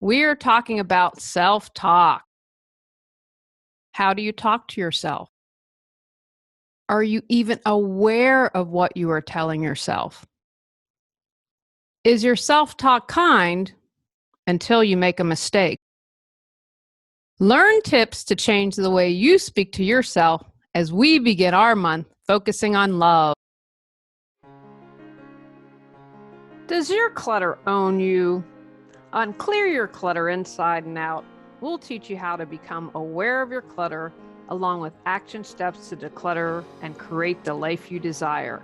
We are talking about self-talk. How do you talk to yourself? Are you even aware of what you are telling yourself? Is your self-talk kind until you make a mistake? Learn tips to change the way you speak to yourself as we begin our month focusing on love. Does your clutter own you? On Clear Your Clutter Inside and Out, we'll teach you how to become aware of your clutter along with action steps to declutter and create the life you desire.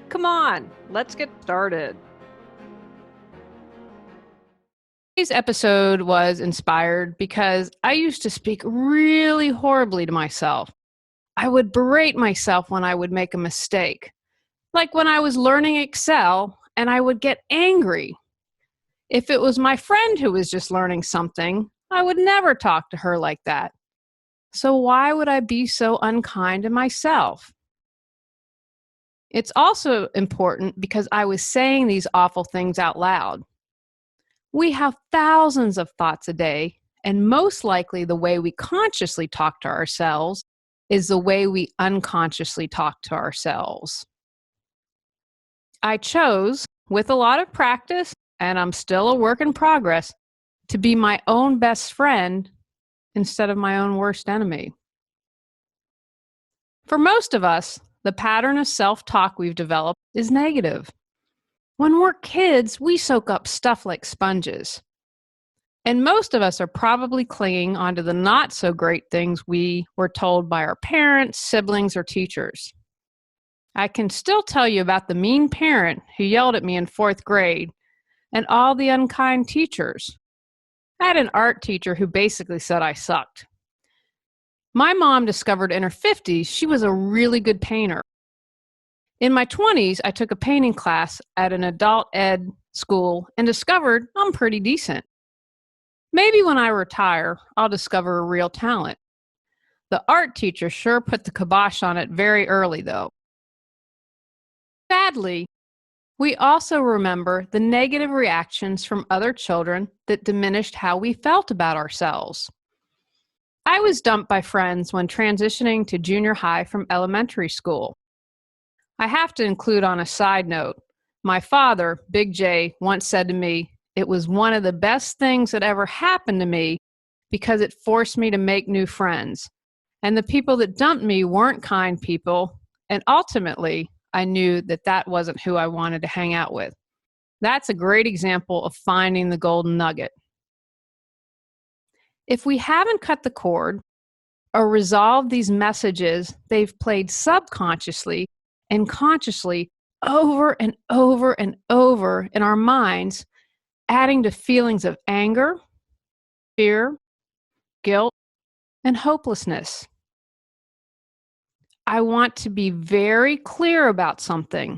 Come on, let's get started. Today's episode was inspired because I used to speak really horribly to myself. I would berate myself when I would make a mistake. Like when I was learning Excel and I would get angry. If it was my friend who was just learning something, I would never talk to her like that. So why would I be so unkind to myself? It's also important because I was saying these awful things out loud. We have thousands of thoughts a day, and most likely the way we consciously talk to ourselves is the way we unconsciously talk to ourselves. I chose, with a lot of practice, and I'm still a work in progress, to be my own best friend instead of my own worst enemy. For most of us, the pattern of self-talk we've developed is negative. When we're kids, we soak up stuff like sponges. And most of us are probably clinging onto the not so great things we were told by our parents, siblings, or teachers. I can still tell you about the mean parent who yelled at me in 4th grade and all the unkind teachers. I had an art teacher who basically said I sucked. My mom discovered in her 50s she was a really good painter. In my 20s, I took a painting class at an adult ed school and discovered I'm pretty decent. Maybe when I retire, I'll discover a real talent. The art teacher sure put the kibosh on it very early, though. Sadly, we also remember the negative reactions from other children that diminished how we felt about ourselves. I was dumped by friends when transitioning to junior high from elementary school. I have to include on a side note, my father, Big J, once said to me, it was one of the best things that ever happened to me because it forced me to make new friends. And the people that dumped me weren't kind people, and ultimately, I knew that that wasn't who I wanted to hang out with. That's a great example of finding the golden nugget. If we haven't cut the cord or resolved these messages, they've played subconsciously and consciously over and over and over in our minds, adding to feelings of anger, fear, guilt, and hopelessness. I want to be very clear about something.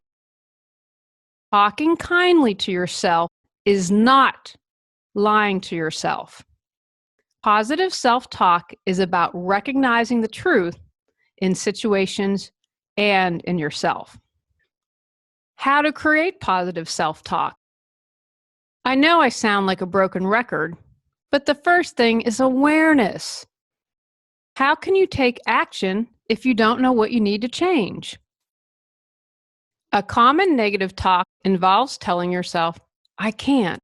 Talking kindly to yourself is not lying to yourself. Positive self-talk is about recognizing the truth in situations and in yourself. How to create positive self-talk. I know I sound like a broken record, but the first thing is awareness. How can you take action if you don't know what you need to change? A common negative talk involves telling yourself, I can't.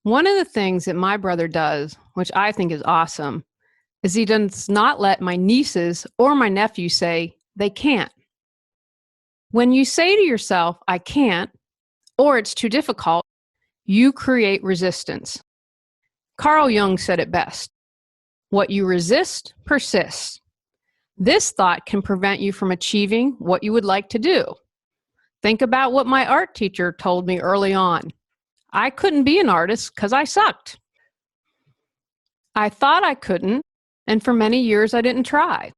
One of the things that my brother does, which I think is awesome, is he does not let my nieces or my nephew say they can't. When you say to yourself, I can't, or it's too difficult, you create resistance. Carl Jung said it best. What you resist persists. This thought can prevent you from achieving what you would like to do. Think about what my art teacher told me early on. I couldn't be an artist because I sucked. I thought I couldn't, and for many years I didn't try.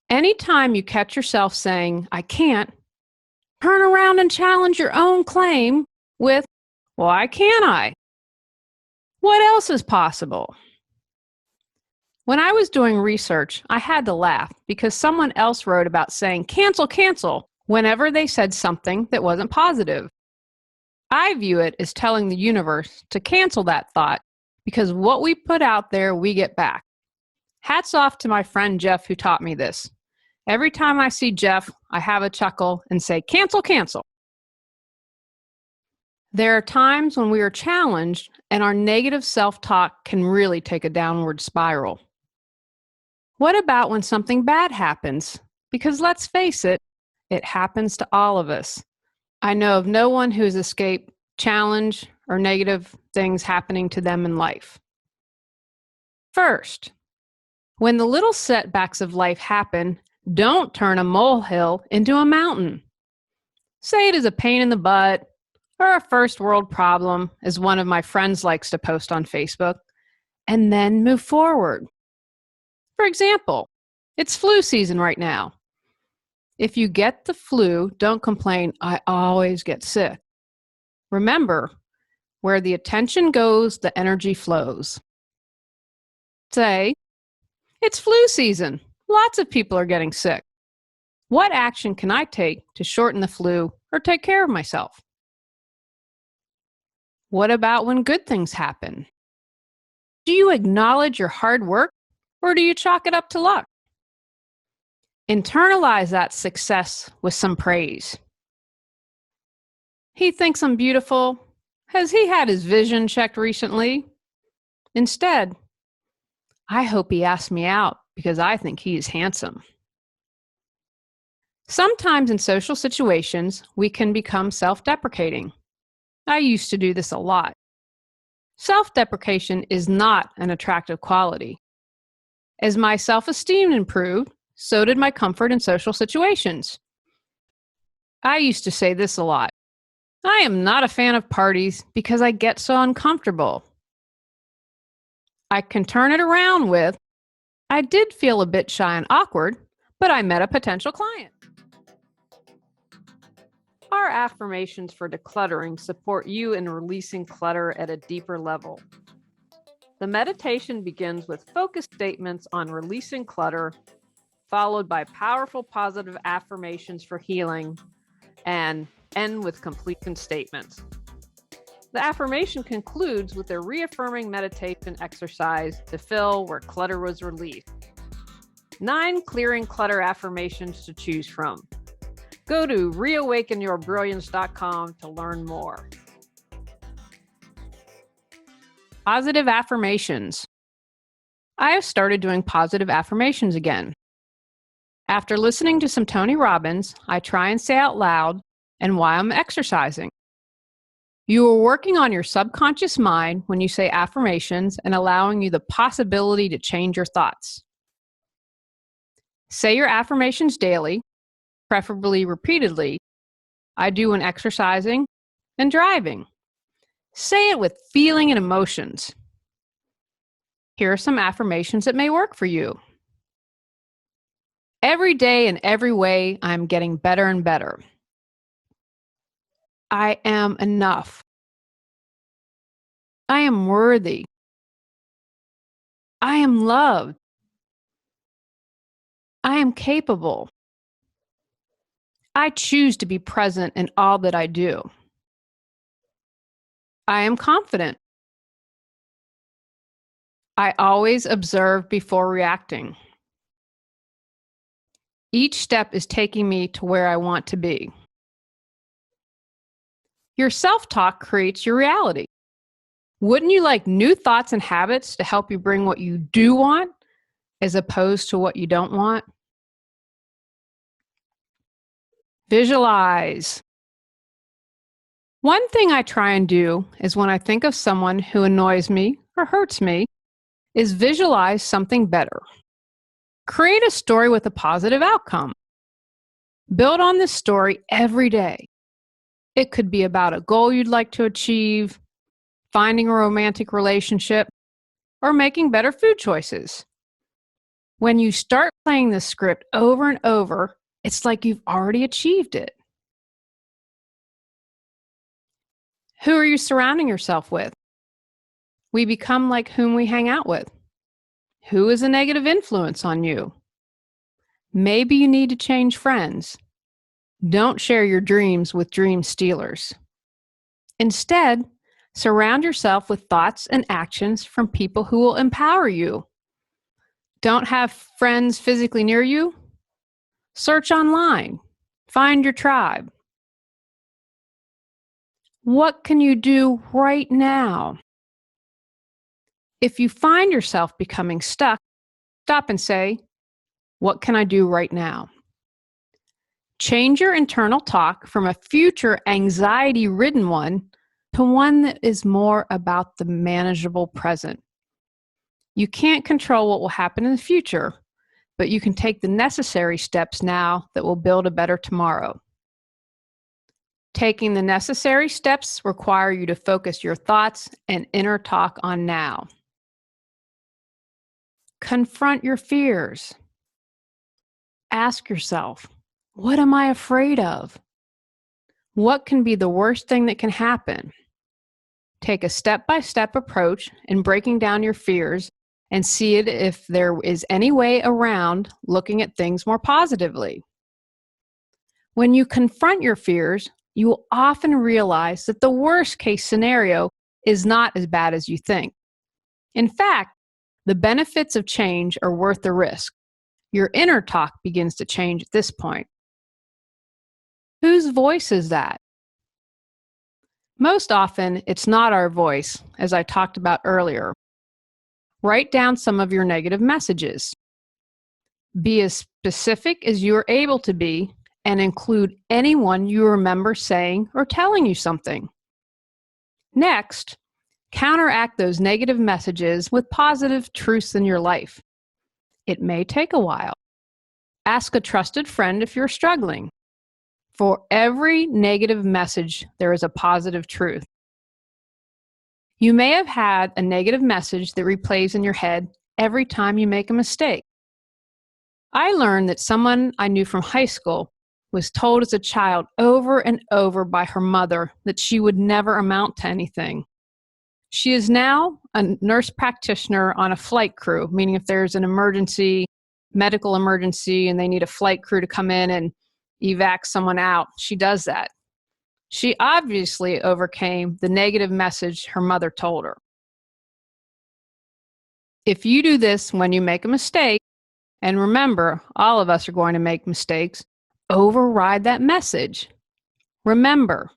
Anytime you catch yourself saying, I can't, turn around and challenge your own claim with, why can't I? What else is possible? When I was doing research, I had to laugh because someone else wrote about saying cancel, cancel whenever they said something that wasn't positive. I view it as telling the universe to cancel that thought because what we put out there, we get back. Hats off to my friend Jeff who taught me this. Every time I see Jeff, I have a chuckle and say, cancel, cancel. There are times when we are challenged and our negative self-talk can really take a downward spiral. What about when something bad happens? Because let's face it, it happens to all of us. I know of no one who has escaped challenge or negative things happening to them in life. First, when the little setbacks of life happen, don't turn a molehill into a mountain. Say it is a pain in the butt or a first world problem, as one of my friends likes to post on Facebook, and then move forward. For example, it's flu season right now. If you get the flu, don't complain, I always get sick. Remember, where the attention goes, the energy flows. Say, it's flu season. Lots of people are getting sick. What action can I take to shorten the flu or take care of myself? What about when good things happen? Do you acknowledge your hard work or do you chalk it up to luck? Internalize that success with some praise. He thinks I'm beautiful. Has he had his vision checked recently? Instead, I hope he asks me out because I think he is handsome. Sometimes in social situations, we can become self-deprecating. I used to do this a lot. Self-deprecation is not an attractive quality. As my self-esteem improved, so did my comfort in social situations. I used to say this a lot. I am not a fan of parties because I get so uncomfortable. I can turn it around with, I did feel a bit shy and awkward, but I met a potential client. Our affirmations for decluttering support you in releasing clutter at a deeper level. The meditation begins with focused statements on releasing clutter, followed by powerful positive affirmations for healing, and end with completion statements. The affirmation concludes with a reaffirming meditation exercise to fill where clutter was released. 9 clearing clutter affirmations to choose from. Go to reawakenyourbrilliance.com to learn more. Positive affirmations. I have started doing positive affirmations again. After listening to some Tony Robbins, I try and say out loud and why I'm exercising. You are working on your subconscious mind when you say affirmations and allowing you the possibility to change your thoughts. Say your affirmations daily, preferably repeatedly. I do when exercising and driving. Say it with feeling and emotions. Here are some affirmations that may work for you. Every day in every way, I'm getting better and better. I am enough. I am worthy. I am loved. I am capable. I choose to be present in all that I do. I am confident. I always observe before reacting. Each step is taking me to where I want to be. Your self-talk creates your reality. Wouldn't you like new thoughts and habits to help you bring what you do want as opposed to what you don't want? Visualize. One thing I try and do is when I think of someone who annoys me or hurts me, is visualize something better. Create a story with a positive outcome. Build on this story every day. It could be about a goal you'd like to achieve, finding a romantic relationship, or making better food choices. When you start playing this script over and over, it's like you've already achieved it. Who are you surrounding yourself with? We become like whom we hang out with. Who is a negative influence on you? Maybe you need to change friends. Don't share your dreams with dream stealers. Instead, surround yourself with thoughts and actions from people who will empower you. Don't have friends physically near you? Search online. Find your tribe. What can you do right now? If you find yourself becoming stuck, stop and say, what can I do right now? Change your internal talk from a future anxiety-ridden one to one that is more about the manageable present. You can't control what will happen in the future, but you can take the necessary steps now that will build a better tomorrow. Taking the necessary steps require you to focus your thoughts and inner talk on now. Confront your fears. Ask yourself, what am I afraid of? What can be the worst thing that can happen? Take a step-by-step approach in breaking down your fears and see it if there is any way around looking at things more positively. When you confront your fears, you will often realize that the worst-case scenario is not as bad as you think. In fact, the benefits of change are worth the risk. Your inner talk begins to change at this point. Whose voice is that? Most often, it's not our voice, as I talked about earlier. Write down some of your negative messages. Be as specific as you are able to be and include anyone you remember saying or telling you something. Next, counteract those negative messages with positive truths in your life. It may take a while. Ask a trusted friend if you're struggling. For every negative message, there is a positive truth. You may have had a negative message that replays in your head every time you make a mistake. I learned that someone I knew from high school was told as a child over and over by her mother that she would never amount to anything. She is now a nurse practitioner on a flight crew, meaning if there's an emergency, medical emergency, and they need a flight crew to come in and evac someone out, she does that. She obviously overcame the negative message her mother told her. If you do this when you make a mistake, and remember, all of us are going to make mistakes, override that message. Remember,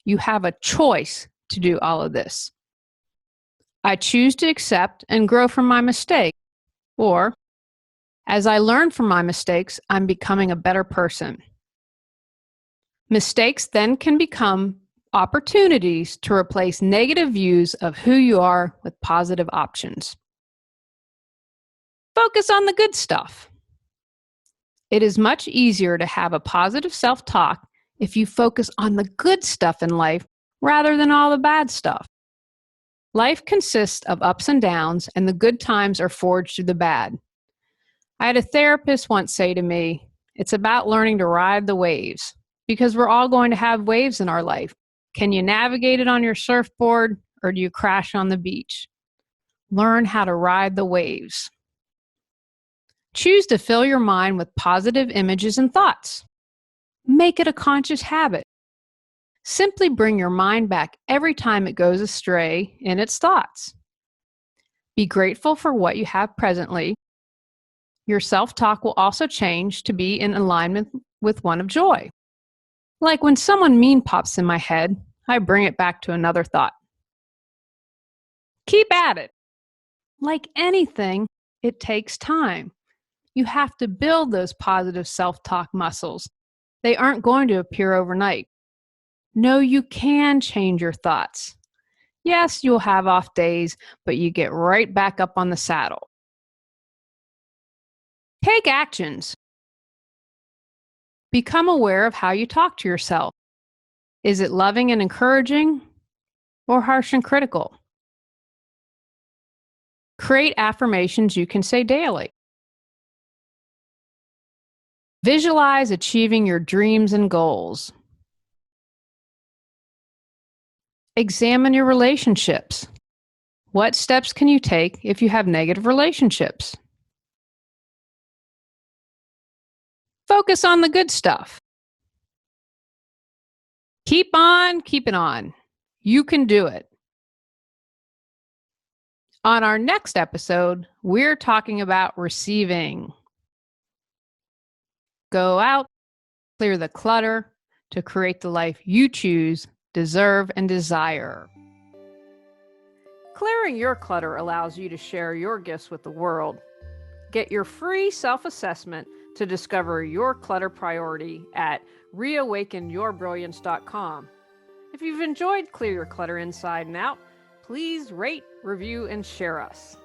you have a choice to do all of this. I choose to accept and grow from my mistake. Or, as I learn from my mistakes, I'm becoming a better person. Mistakes then can become opportunities to replace negative views of who you are with positive options. Focus on the good stuff. It is much easier to have a positive self-talk if you focus on the good stuff in life rather than all the bad stuff. Life consists of ups and downs, and the good times are forged through the bad. I had a therapist once say to me, it's about learning to ride the waves, because we're all going to have waves in our life. Can you navigate it on your surfboard, or do you crash on the beach? Learn how to ride the waves. Choose to fill your mind with positive images and thoughts. Make it a conscious habit. Simply bring your mind back every time it goes astray in its thoughts. Be grateful for what you have presently. Your self-talk will also change to be in alignment with one of joy. Like when someone mean pops in my head, I bring it back to another thought. Keep at it. Like anything, it takes time. You have to build those positive self-talk muscles. They aren't going to appear overnight. No, you can change your thoughts. Yes, you'll have off days, but you get right back up on the saddle. Take actions. Become aware of how you talk to yourself. Is it loving and encouraging or harsh and critical? Create affirmations you can say daily. Visualize achieving your dreams and goals. Examine your relationships. What steps can you take if you have negative relationships? Focus on the good stuff. Keep on keeping on. You can do it. On our next episode, we're talking about receiving. Go out, clear the clutter to create the life you choose, deserve, and desire. Clearing your clutter allows you to share your gifts with the world. Get your free self-assessment to discover your clutter priority at reawakenyourbrilliance.com. If you've enjoyed Clear Your Clutter Inside and Out, please rate, review, and share us.